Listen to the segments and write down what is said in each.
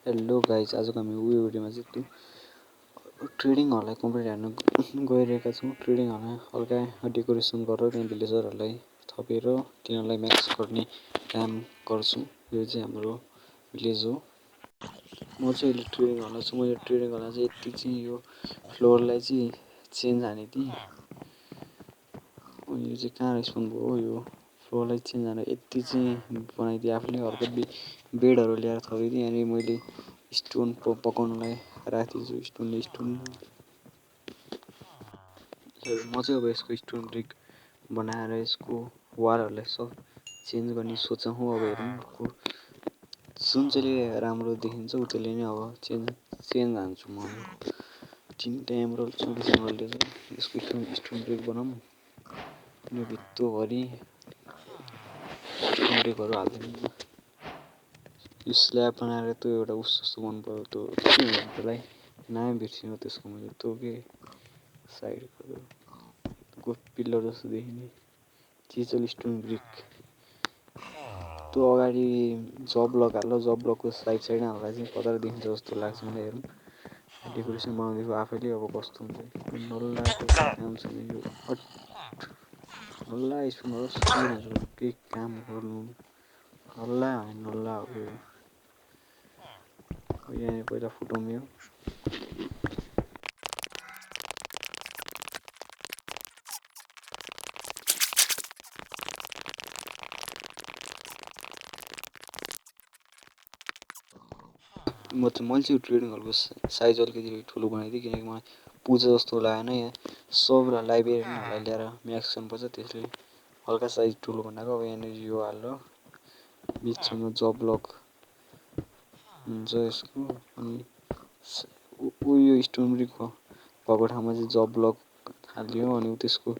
Hello guys, आजको हामी भिडियोमा चाहिँ त्यो ट्रेडिङ हललाई कम्प्लिट हेर्न गइरहेका छौँ। ट्रेडिङ हलमा हल्का डेकोरेसन गरेर त्यहाँ भिलेजरहरूलाई थपेर तिनीहरूलाई म्याक्स गर्ने काम गर्छौँ। यो चाहिँ हाम्रो भिलेज हो। म चाहिँ अहिले ट्रेडिङ हलमा छु। मैले ट्रेडिङ हलमा चाहिँ यति चाहिँ यो फ्लोरलाई चाहिँ चेन्ज हानेँ। यो चाहिँ कहाँ रेस्पोन्ड भयो, यो फ्लोरलाई चेन्ज हानेर यति चाहिँ बनाइदिएँ आफूले। अर्को बेडहरू ल्याएर थपिदिएँ अनि मैले स्टोन पकाउनलाई राखिदिन्छु। स्टोन म चाहिँ अब यसको स्टोन ब्रिक बनाएर यसको वालहरूलाई सब चेन्ज गर्ने सोचेँ। अब हेरौँ जुन चाहिँ राम्रो देखिन्छ उतैले नै अब चेन्ज हान्छु म। 3टा एमरल्ड 24 एमरल्डले चाहिँ यसको स्टोन ब्रिक बनाऊँ। यो भित्तोभरि स्टोन ब्रिकहरू हालिदिनु। यो स्ल्याब बनाएर त्यो एउटा उस जस्तो बन्नु पर्यो। त्यो के भन्छ त्यसलाई, नाम बिर्सिनु त्यसको मैले। त्यो के साइडको पिल्लर जस्तो देखिने चिजल स्टोन ब्रिक। त्यो अगाडि जब ब्लक हाल्यो। जब ब्लकको साइडमा हाल्दा चाहिँ कता देखिन्छ जस्तो लाग्छ मलाई। हेरौँ डेकोरेसन बनाउँदैछु आफैले। अब कस्तो हुन्छ नल्लाको काम छैन यो। नल्ला स्पुनहरू केही काम गर्नु नल्ला नल्ला हो यो। यहाँ पहिला फुटाउने हो। मैले चाहिँ ट्रेडिङ हलको साइज अलिकति ठुलो बनाइदिएँ किनकि मलाई पूजा जस्तो लागेन। यहाँ सबलाई लाइब्रेरियनहरूलाई ल्याएर म्याक्स गर्नुपर्छ, त्यसले हल्का साइज ठुलो बनाएको। अब यहाँनिर यो हालेर बिचमा जब ब्लक हुन्छ यसको। अनि यो स्टोन ब्रिक भएको ठाउँमा चाहिँ जब ब्लक हालियो। अनि त्यसको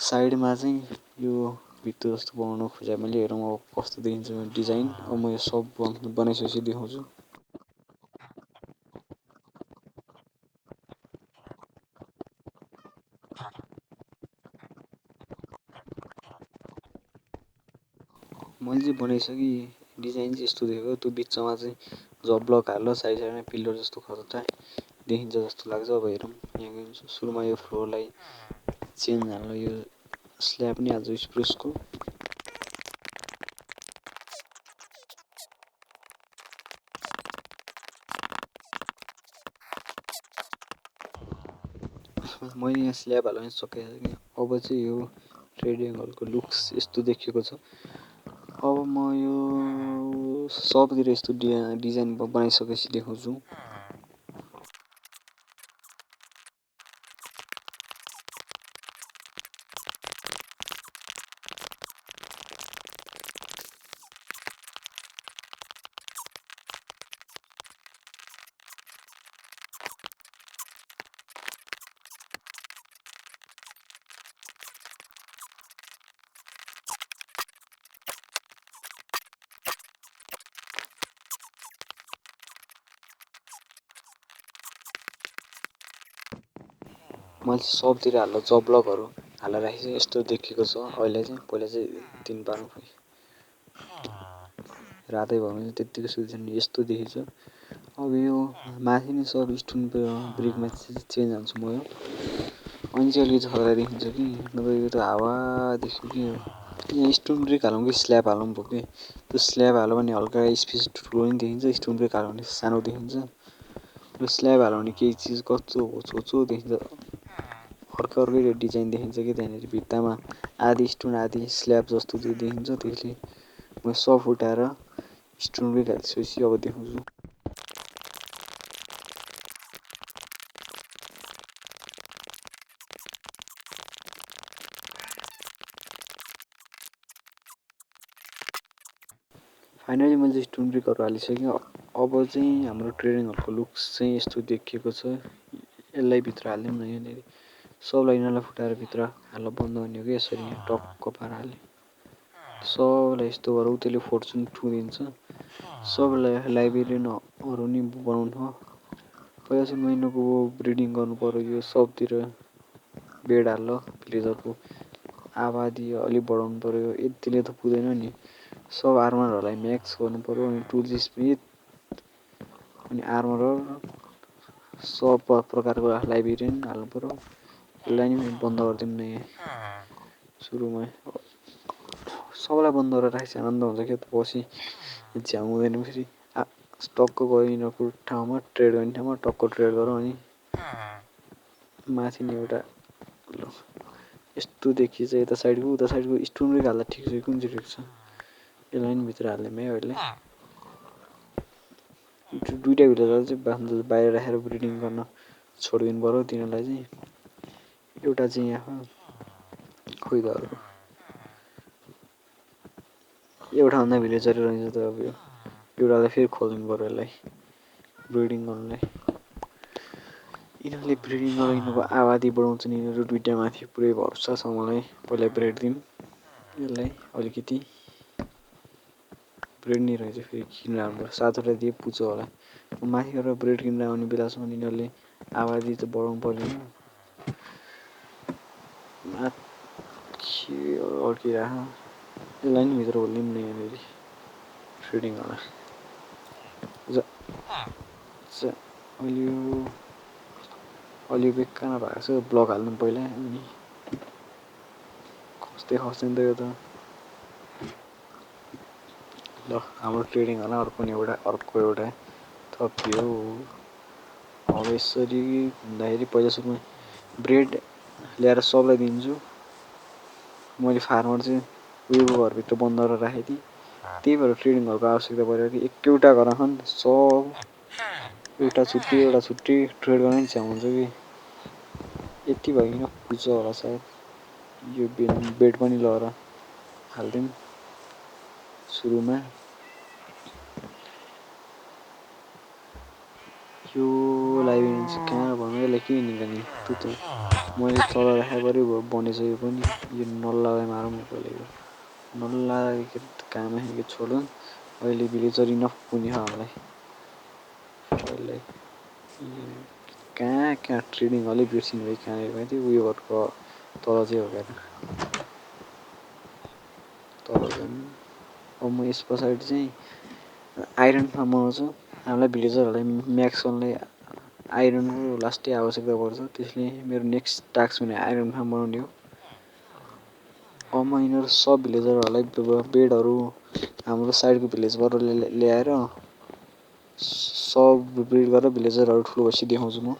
साइडमा चाहिँ यो भित्तो जस्तो बनाउन खोजेँ मैले। हेरौँ अब कस्तो देखिन्छ डिजाइन। अब म यो सब बनाइसकेपछि देखाउँछु। मैले चाहिँ बनाइसकेँ। डिजाइन चाहिँ यस्तो देखेको। त्यो बिचमा चाहिँ जब ब्लक हाल्यो। साइडमा पिल्लर जस्तो खतरा देखिन्छ जस्तो लाग्छ। अब हेरौँ यहाँ सुरुमा यो फ्लोरलाई चेन्ज हाल्नु। यो स्ल्याब नै हाल्छु स्प्रुसको। मैले यहाँ स्ल्याब हाल्न सकेँ। अब चाहिँ यो ट्रेडिङ हलको लुक्स यस्तो देखिएको छ। अब म यो सबतिर यस्तो डिजाइन बनाइसकेपछि देखाउँछु। मैले सबतिर हालेर जब ब्लकहरू हालेर राखेँ। यस्तो देखिएको छ अहिले चाहिँ। पहिला चाहिँ दिन पार्नु रातै भयो भने त्यत्तिकै सुत्छ यस्तो देखिन्छ। अब यो माथि नै सब स्टोन ब्रिकमा चेन्ज हान्छु म यो। अनि चाहिँ अलिकति खतरा देखिन्छ कि नभए यो त हावा देख्यो कि यहाँ स्टोन ब्रिक हालौँ कि स्ल्याब हालौँ भयो कि। त्यो स्ल्याब हाल्यो भने हल्का स्पेस ठुलो पनि देखिन्छ। स्टोन ब्रिक हाल्यो भने सानो देखिन्छ। यो स्ल्याब हाल्यो भने केही चिज कच्चो छोचो देखिन्छ। अर्कै डिजाइन देखिन्छ कि त्यहाँनिर भित्तामा आधी स्टोन आधी स्ल्याब जस्तो देखिन्छ। त्यसले म सब फुटाएर स्टोन ब्रिक हालिसकेपछि अब देखाउँछु। फाइनली मैले स्टोन ब्रिकहरू हालिसकेँ। अब चाहिँ हाम्रो ट्रेडिङ हलको लुक्स चाहिँ यस्तो देखिएको छ। यसलाई भित्र हालिदिउँ न। यहाँनिर सबलाई यिनीहरूलाई फुटाएर भित्र हाल्न बन्द गर्ने हो कि यसरी टक्क पारेर हाल्यो। सबलाई यस्तो गरेर उतैले फोर्चुन ठुकिदिन्छ। सबलाई लाइब्रेरियनहरू नि बनाउनु हो। पहिला चाहिँ महिनाको ब्रिडिङ गर्नु पर्यो। यो सबतिर बेड हाल्यो। भिलेजरको आबादी अलिक बढाउनु पर्यो। यतिले त पुग्दैन नि। सब आर्मरहरूलाई म्याक्स गर्नु पर्यो। अनि टुल्स पनि अनि आर्मरर सब प्रकारको लाइब्रेरियन हाल्नु पर्यो। यसलाई नि बन्द गरिदिउँ न यहाँ सुरुमै। सबैलाई बन्द गरेर राखेपछि आनन्द हुन्छ क्या त, पछि झ्याउ हुँदैन फेरि। टक्क गयो यिनीहरूको ठाउँमा, ट्रेड गर्ने ठाउँमा टक्क ट्रेड गरौँ। अनि माथि नै एउटा यस्तो देखिन्छ यता साइडको उता साइडको स्टोन पनि हाल्दा ठिक छ। कुन चाहिँ ठिक छ यसलाई नि भित्र हाल्ने है अहिले। दुइटा भिलेजर चाहिँ बाहिर राखेर ब्रिडिङ गर्न छोडिदिनु पर्यो तिनीहरूलाई चाहिँ। एउटा चाहिँ यहाँ खोइ त अरू एउटाभन्दा भिलेजर रहन्छ त अब यो एउटालाई फेरि खोलिदिनु पर्यो यसलाई ब्रिडिङ गर्नुलाई। यिनीहरूले ब्रिडिङ गरेर यिनीहरूको आबादी बढाउँछन्। यिनीहरू दुइटा माथि पुरै भरोसा छ मलाई। पहिला ब्रेड दिउँ यसलाई अलिकति, ब्रेड नै रहेछ फेरि किनेर आउनु। 7वटा दिए पुग्छ होला। माथि गएर ब्रेड किनेर आउने बेलासम्म यिनीहरूले आबादी त बढाउनु पर्दैन। माथि अड्किरह यसलाई नि भित्र होलिदिउँ न यहाँनिर ट्रेडिङ होला। अलि बेकार भएको छ। ब्लक हाल्नु पहिला अनि खस्दैन त यो त। ल हाम्रो ट्रेडिङ होला। अर्को एउटा थपियो। अब यसरी हुँदाखेरि पहिला सुरुमा ब्रेड ल्याएर सबलाई दिन्छु। मैले फार्मर चाहिँ उयोको घरभित्र बन्द गरेर राखेको थिएँ। त्यही भएर ट्रेडिङ घरको आवश्यकता पऱ्यो कि एउटा घरखन् सब एउटा छुट्टी ट्रेड गर्न नि छ्याउ हुन्छ कि। यति भइकन पुग्छ होला सायद। यो बेड पनि लगेर हालिदिउँ सुरुमा। यो लाइब्रेरियन चाहिँ कहाँ भन्नु, यसलाई के निकाल्ने त्यो त मैले तल राखेको पऱ्यो बनेछ। यो पनि यो नल्लालाई मारौँ न पहिला। यो नल्ला काम आएको छोडौँ। अहिले भिलेजर इनफ पुग्ने छ हामीलाई। कहाँ ट्रेडिङ अलिक बिर्सिनु भयो कहाँनिर माथि उयो घरको तल चाहिँ हो क्या तल जाउँ। अब म यस पछाडि चाहिँ आइरन फार्म बनाउँछु। हामीलाई भिलेजरहरूलाई म्याक्स गर्नलाई आइरनको लास्टै आवश्यकता पर्छ। त्यसले मेरो नेक्स्ट टास्क भने आइरन फार्म बनाउने हो। अब म यिनीहरू सब भिलेजरहरूलाई बेडहरू हाम्रो साइडको भिलेजबाट ल्याएर सब ब्रिड गरेर भिलेजरहरू ठुलो भएपछि देखाउँछु म।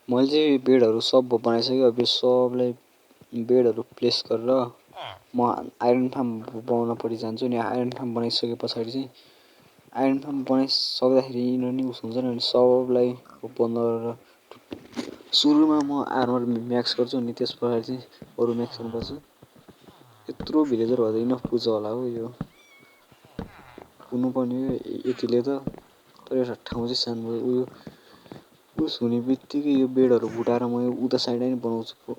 मैले चाहिँ बेडहरू सब बनाइसकेँ। अब यो सबलाई बेडहरू प्लेस गरेर म आइरन फार्म बनाउनपट्टि जान्छु। अनि आइरन फार्म बनाइसके पछाडि चाहिँ आइरन फार्म बनाइसक्दाखेरि यिनीहरू नि उस हुन्छन्। अनि सबलाई बन्द गरेर सुरुमा म आर्मर म्याक्स गर्छु। अनि त्यस पछाडि चाहिँ अरू म्याक्स गर्नुपर्छ। यत्रो भिलेजर भए त इनफ पुग्छ होला हो। यो पुग्नुपर्ने हो यतिले त। तर एउटा ठाउँ चाहिँ सानो पुस हुने बित्तिकै यो बेडहरू फुटाएर म उता साइडमा नि बनाउँछु,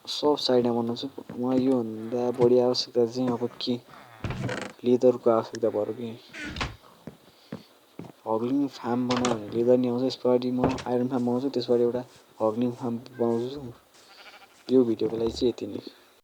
सब साइडमा बनाउँछु। मलाई योभन्दा बढी आवश्यकता चाहिँ अब के लेदरको आवश्यकता पर्यो कि हग्लिङ फार्म बनायो भने लेदर नि आउँछ। यसको अगाडि म आइरन फार्म बनाउँछु, त्यसबाट एउटा हग्लिङ फार्म बनाउँछु। यो भिडियोको लागि चाहिँ यति नै।